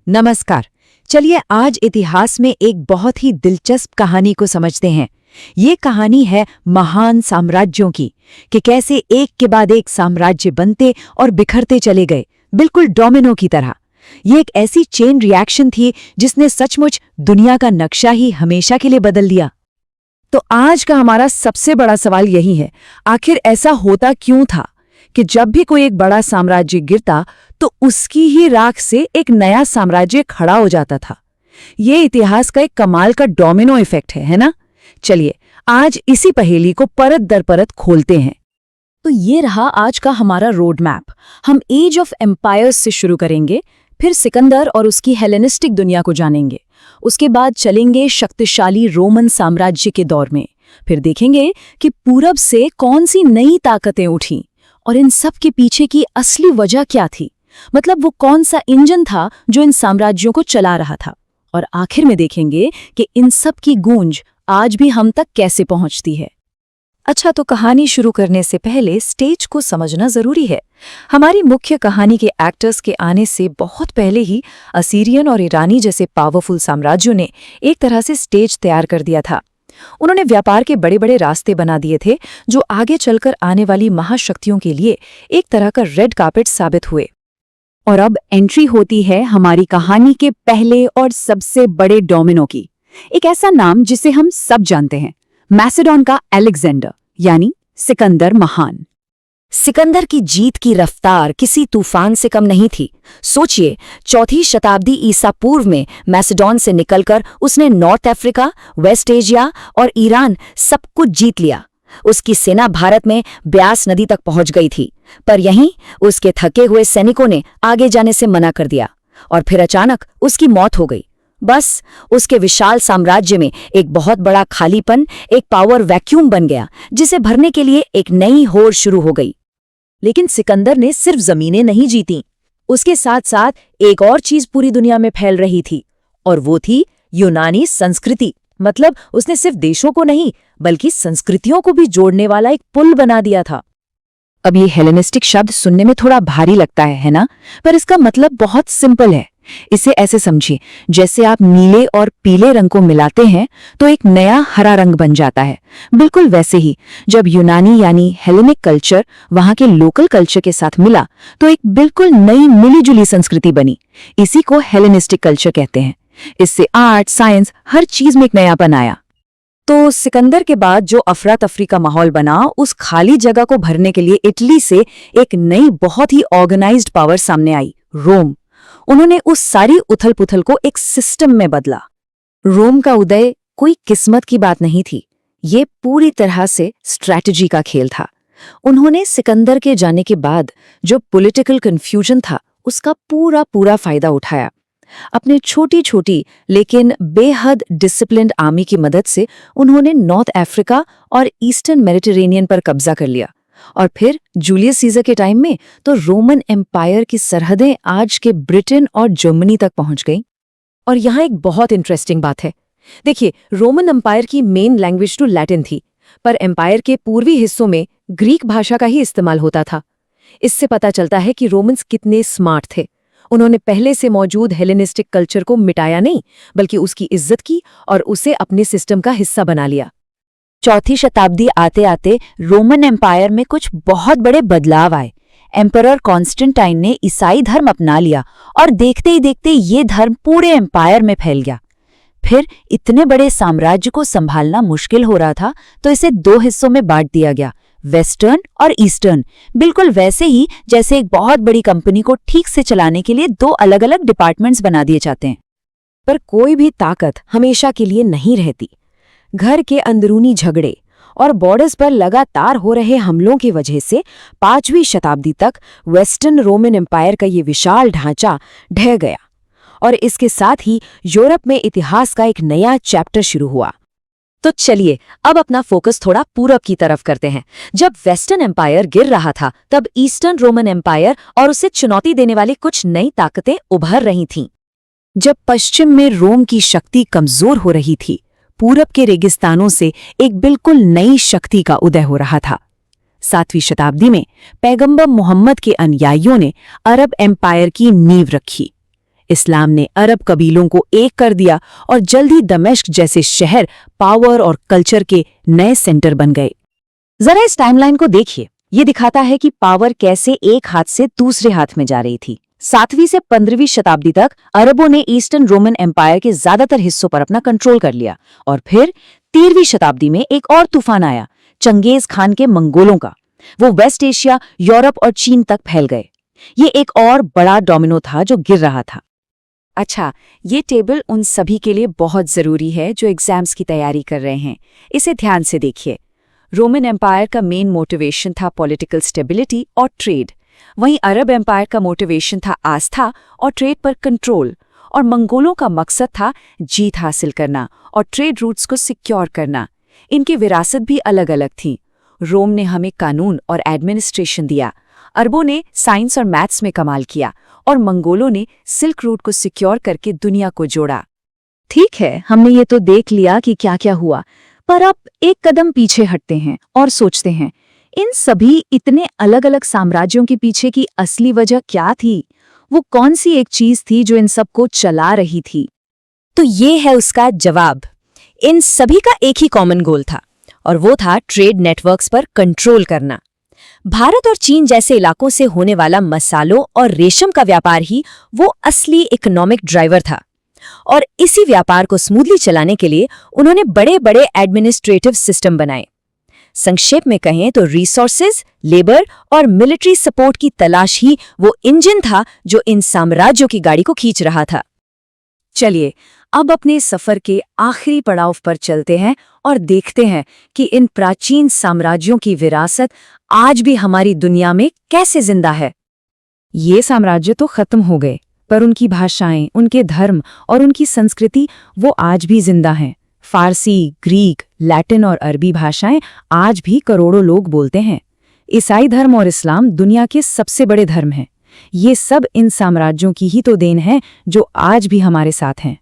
नमस्कार। चलिए आज इतिहास में एक बहुत ही दिलचस्प कहानी को समझते हैं। ये कहानी है महान साम्राज्यों की कि कैसे एक के बाद एक साम्राज्य बनते और बिखरते चले गए, बिल्कुल डोमिनो की तरह। ये एक ऐसी चेन रिएक्शन थी जिसने सचमुच दुनिया का नक्शा ही हमेशा के लिए बदल दिया। तो आज का हमारा सबसे बड़ा सवाल यही है, आखिर ऐसा होता क्यों था कि जब भी कोई एक बड़ा साम्राज्य गिरता तो उसकी ही राख से एक नया साम्राज्य खड़ा हो जाता था। ये इतिहास का एक कमाल का डोमिनो इफेक्ट है ना? चलिए आज इसी पहेली को परत दर परत खोलते हैं। तो ये रहा आज का हमारा रोड मैप। हम एज ऑफ एम्पायर्स से शुरू करेंगे, फिर सिकंदर और उसकी हेलेनिस्टिक दुनिया को जानेंगे। उसके बाद चलेंगे शक्तिशाली रोमन साम्राज्य के दौर में। फिर देखेंगे कि पूरब से कौन सी नई ताकतें उठीं और इन सब के पीछे की असली वजह क्या थी, मतलब वो कौन सा इंजन था जो इन साम्राज्यों को चला रहा था। और आखिर में देखेंगे कि इन सब की गूंज आज भी हम तक कैसे पहुंचती है। अच्छा, तो कहानी शुरू करने से पहले स्टेज को समझना जरूरी है। हमारी मुख्य कहानी के एक्टर्स के आने से बहुत पहले ही असीरियन और ईरानी जैसे पावरफुल साम्राज्यों ने एक तरह से स्टेज तैयार कर दिया था। उन्होंने व्यापार के बड़े बड़े रास्ते बना दिए थे जो आगे चलकर आने वाली महाशक्तियों के लिए एक तरह का रेड कार्पेट साबित हुए। और अब एंट्री होती है हमारी कहानी के पहले और सबसे बड़े डोमिनो की। एक ऐसा नाम जिसे हम सब जानते हैं, मैसेडोन का अलेक्जेंडर यानी सिकंदर महान। सिकंदर की जीत की रफ्तार किसी तूफान से कम नहीं थी। सोचिए, 4वीं शताब्दी ईसा पूर्व में मैसेडोन से निकलकर उसने नॉर्थ अफ्रीका, वेस्ट एशिया और ईरान सब कुछ जीत लिया। उसकी सेना भारत में ब्यास नदी तक पहुंच गई थी, पर यहीं उसके थके हुए सैनिकों ने आगे जाने से मना कर दिया और फिर अचानक उसकी मौत हो गई। बस उसके विशाल साम्राज्य में एक बहुत बड़ा खालीपन, एक पावर वैक्यूम बन गया जिसे भरने के लिए एक नई होड़ शुरू हो गई। लेकिन सिकंदर ने सिर्फ जमीनें नहीं जीतीं, उसके साथ साथ एक और चीज पूरी दुनिया में फैल रही थी और वो थी यूनानी संस्कृति। मतलब उसने सिर्फ देशों को नहीं बल्कि संस्कृतियों को भी जोड़ने वाला एक पुल बना दिया था। अब ये हेलेनिस्टिक शब्द सुनने में थोड़ा भारी लगता है ना? पर इसका मतलब बहुत सिंपल है। इसे ऐसे समझिए, जैसे आप नीले और पीले रंग को मिलाते हैं तो एक नया हरा रंग बन जाता है। बिल्कुल वैसे ही जब यूनानी यानी हेलेनिक कल्चर वहां के लोकल कल्चर के साथ मिला तो एक बिल्कुल नई मिलीजुली संस्कृति बनी। इसी को हेलेनिस्टिक कल्चर कहते हैं। इससे आर्ट, साइंस, हर चीज में एक नयापन आया। तो सिकंदर के बाद जो अफरा तफरी का माहौल बना, उस खाली जगह को भरने के लिए इटली से एक नई बहुत ही ऑर्गेनाइज्ड पावर सामने आई, रोम। उन्होंने उस सारी उथल पुथल को एक सिस्टम में बदला। रोम का उदय कोई किस्मत की बात नहीं थी, ये पूरी तरह से स्ट्रैटेजी का खेल था। उन्होंने सिकंदर के जाने के बाद जो पॉलिटिकल कंफ्यूजन था उसका पूरा फायदा उठाया। अपने छोटी छोटी लेकिन बेहद डिसिप्लिन्ड आर्मी की मदद से उन्होंने नॉर्थ अफ्रीका और ईस्टर्न मेडिटेरेनियन पर कब्जा कर लिया। और फिर जूलियस सीजर के टाइम में तो रोमन एम्पायर की सरहदें आज के ब्रिटेन और जर्मनी तक पहुंच गईं। और यहाँ एक बहुत इंटरेस्टिंग बात है। देखिए, रोमन एम्पायर की मेन लैंग्वेज तो लैटिन थी, पर एम्पायर के पूर्वी हिस्सों में ग्रीक भाषा का ही इस्तेमाल होता था। इससे पता चलता है कि रोमन्स कितने स्मार्ट थे। उन्होंने पहले से मौजूद हेलेनिस्टिक कल्चर को मिटाया नहीं, बल्कि उसकी इज्जत की और उसे अपने सिस्टम का हिस्सा बना लिया। 4वीं शताब्दी आते आते रोमन एम्पायर में कुछ बहुत बड़े बदलाव आए। एम्परर कॉन्स्टेंटाइन ने ईसाई धर्म अपना लिया और देखते ही देखते ये धर्म पूरे एम्पायर में फैल गया। फिर इतने बड़े साम्राज्य को संभालना मुश्किल हो रहा था तो इसे 2 हिस्सों में बांट दिया गया, वेस्टर्न और ईस्टर्न। बिल्कुल वैसे ही जैसे एक बहुत बड़ी कंपनी को ठीक से चलाने के लिए 2 अलग अलग डिपार्टमेंट्स बना दिए जाते हैं। पर कोई भी ताकत हमेशा के लिए नहीं रहती। घर के अंदरूनी झगड़े और बॉर्डर्स पर लगातार हो रहे हमलों की वजह से 5वीं शताब्दी तक वेस्टर्न रोमन एम्पायर का ये विशाल ढांचा ढह गया और इसके साथ ही यूरोप में इतिहास का एक नया चैप्टर शुरू हुआ। तो चलिए अब अपना फोकस थोड़ा पूरब की तरफ करते हैं। जब वेस्टर्न एम्पायर गिर रहा था तब ईस्टर्न रोमन एम्पायर और उसे चुनौती देने वाली कुछ नई ताकतें उभर रही थीं। जब पश्चिम में रोम की शक्ति कमजोर हो रही थी, पूरब के रेगिस्तानों से एक बिल्कुल नई शक्ति का उदय हो रहा था। 7वीं शताब्दी में पैगंबर मोहम्मद के अनुयायियों ने अरब एम्पायर की नींव रखी। इस्लाम ने अरब कबीलों को एक कर दिया और जल्दी दमिश्क जैसे शहर पावर और कल्चर के नए सेंटर बन गए। जरा इस टाइमलाइन को देखिए। ये दिखाता है कि पावर कैसे एक हाथ से दूसरे हाथ में जा रही थी। 7वीं से 15वीं शताब्दी तक अरबों ने ईस्टर्न रोमन एम्पायर के ज्यादातर हिस्सों पर अपना कंट्रोल कर लिया और फिर 13वीं शताब्दी में एक और तूफान आया, चंगेज खान के मंगोलों का। वो वेस्ट एशिया, यूरोप और चीन तक फैल गए। ये एक और बड़ा डोमिनो था जो गिर रहा था। अच्छा, ये टेबल उन सभी के लिए बहुत जरूरी है जो एग्जाम्स की तैयारी कर रहे हैं। इसे ध्यान से देखिए। रोमन एम्पायर का मेन मोटिवेशन था पॉलिटिकल स्टेबिलिटी और ट्रेड। वहीं अरब एम्पायर का मोटिवेशन था आस्था और ट्रेड पर कंट्रोल। और मंगोलों का मकसद था जीत हासिल करना और ट्रेड रूट्स को सिक्योर करना। इनकी विरासत भी अलग अलग थी। रोम ने हमें कानून और एडमिनिस्ट्रेशन दिया, अरबों ने साइंस और मैथ्स में कमाल किया और मंगोलों ने सिल्क रूट को सिक्योर करके दुनिया को जोड़ा। ठीक है, हमने ये तो देख लिया कि क्या क्या हुआ, पर अब एक कदम पीछे हटते हैं और सोचते हैं इन सभी इतने अलग अलग साम्राज्यों के पीछे की असली वजह क्या थी? वो कौन सी एक चीज थी जो इन सबको चला रही थी? तो ये है उसका जवाब। इन सभी का एक ही कॉमन गोल था और वो था ट्रेड नेटवर्क्स पर कंट्रोल करना। भारत और चीन जैसे इलाकों से होने वाला मसालों और रेशम का व्यापार ही वो असली इकोनॉमिक ड्राइवर था। और इसी व्यापार को स्मूथली चलाने के लिए उन्होंने बड़े बड़े एडमिनिस्ट्रेटिव सिस्टम बनाए। संक्षेप में कहें तो रिसोर्सेज, लेबर और मिलिट्री सपोर्ट की तलाश ही वो इंजन था जो इन साम्राज्यों की गाड़ी को खींच रहा था। चलिए अब अपने सफर के आखिरी पड़ाव पर चलते हैं और देखते हैं कि इन प्राचीन साम्राज्यों की विरासत आज भी हमारी दुनिया में कैसे जिंदा है। ये साम्राज्य तो खत्म हो गए, पर उनकी भाषाएं, उनके धर्म और उनकी संस्कृति वो आज भी जिंदा हैं। फारसी, ग्रीक, लैटिन और अरबी भाषाएं आज भी करोड़ों लोग बोलते हैं। ईसाई धर्म और इस्लाम दुनिया के सबसे बड़े धर्म हैं। ये सब इन साम्राज्यों की ही तो देन है जो आज भी हमारे साथ हैं।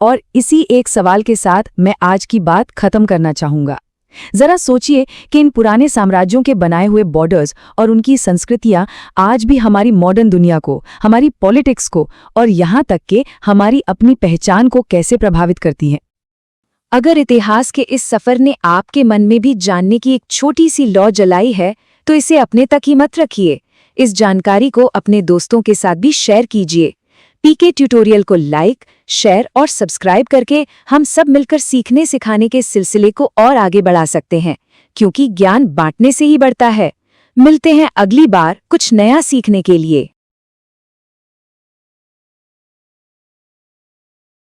और इसी एक सवाल के साथ मैं आज की बात खत्म करना चाहूंगा। जरा सोचिए कि इन पुराने साम्राज्यों के बनाए हुए बॉर्डर्स और उनकी संस्कृतियां आज भी हमारी मॉडर्न दुनिया को, हमारी पॉलिटिक्स को और यहाँ तक कि हमारी अपनी पहचान को कैसे प्रभावित करती हैं। अगर इतिहास के इस सफर ने आपके मन में भी जानने की एक छोटी सी लौ जलाई है तो इसे अपने तक ही मत रखिए। इस जानकारी को अपने दोस्तों के साथ भी शेयर कीजिए। पीके ट्यूटोरियल को लाइक, शेयर और सब्सक्राइब करके हम सब मिलकर सीखने सिखाने के सिलसिले को और आगे बढ़ा सकते हैं, क्योंकि ज्ञान बांटने से ही बढ़ता है। मिलते हैं अगली बार कुछ नया सीखने के लिए।